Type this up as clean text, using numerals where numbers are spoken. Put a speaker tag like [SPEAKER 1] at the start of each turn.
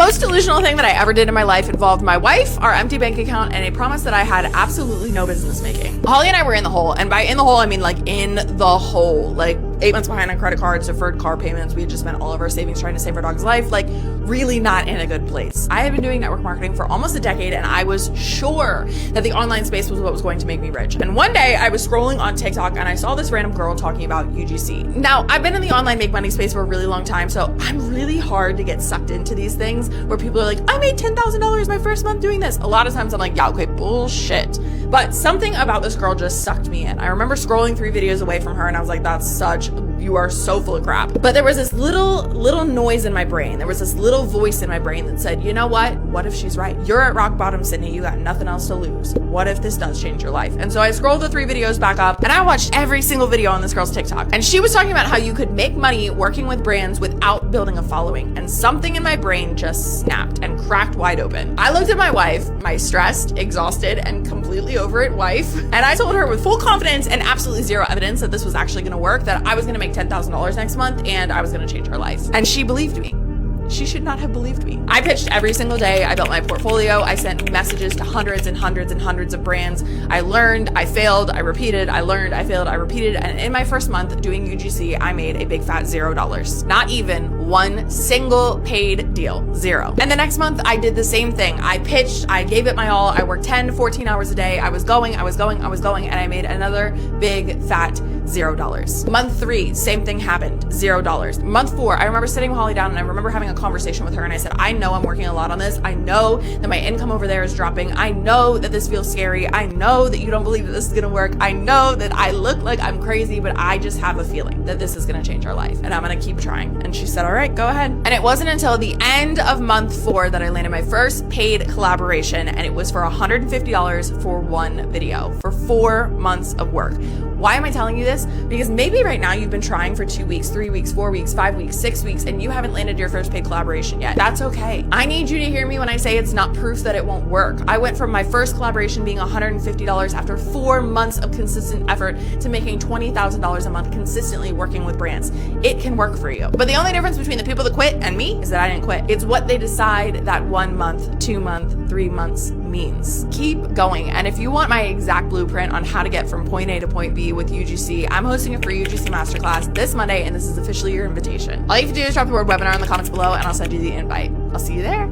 [SPEAKER 1] most delusional thing that I ever did in my life involved my wife, our empty bank account, and a promise that I had absolutely no business making. Holly and I were in the hole, and by in the hole, I mean like in the hole, like 8 months behind on credit cards, deferred car payments. We had just spent all of our savings trying to save our dog's life, like really not in a good place. I had been doing network marketing for almost a decade, and I was sure that the online space was what was going to make me rich. And one day I was scrolling on TikTok and I saw this random girl talking about UGC. Now, I've been in the online make money space for a really long time, so I'm really hard to get sucked into these things where people are like, I made $10,000 my first month doing this. A lot of times I'm like, yeah, okay, bullshit. But something about this girl just sucked me in. I remember scrolling 3 videos away from her and I was like, you are so full of crap. But there was this little noise in my brain. There was this little voice in my brain that said, you know what? What if she's right? You're at rock bottom, Sydney. You got nothing else to lose. What if this does change your life? And so I scrolled the 3 videos back up and I watched every single video on this girl's TikTok. And she was talking about how you could make money working with brands without building a following. And something in my brain just snapped and cracked wide open. I looked at my wife, my stressed, exhausted, and completely over it wife, and I told her with full confidence and absolutely zero evidence that this was actually gonna work, that I was gonna make $10,000 next month and I was gonna change her life. And she believed me. She should not have believed me. I pitched every single day. I built my portfolio. I sent messages to hundreds and hundreds and hundreds of brands. I learned, I failed, I repeated, I learned, I failed, I repeated. And in my first month doing UGC, I made a big fat $0. Not even one single paid deal, zero. And the next month I did the same thing. I pitched, I gave it my all. I worked 10 to 14 hours a day. I was going, and I made another big fat $0. Month 3, same thing happened, $0. Month 4, I remember sitting with Holly down and I remember having a conversation with her and I said, I know I'm working a lot on this. I know that my income over there is dropping. I know that this feels scary. I know that you don't believe that this is gonna work. I know that I look like I'm crazy, but I just have a feeling that this is gonna change our life and I'm gonna keep trying. And she said, all right, go ahead. And it wasn't until the end of month 4 that I landed my first paid collaboration, and it was for $150 for 1 video for 4 months of work. Why am I telling you this? Because maybe right now you've been trying for 2 weeks, 3 weeks, 4 weeks, 5 weeks, 6 weeks, and you haven't landed your first paid collaboration yet. That's okay. I need you to hear me when I say it's not proof that it won't work. I went from my first collaboration being $150 after 4 months of consistent effort to making $20,000 a month consistently working with brands. It can work for you. But the only difference between the people that quit and me is that I didn't quit. It's what they decide that 1 month, 2 month, 3 months means. Keep going. And if you want my exact blueprint on how to get from point A to point B with UGC, I'm hosting a free UGC masterclass this Monday, and this is officially your invitation. All you have to do is drop the word webinar in the comments below and I'll send you the invite. I'll see you there.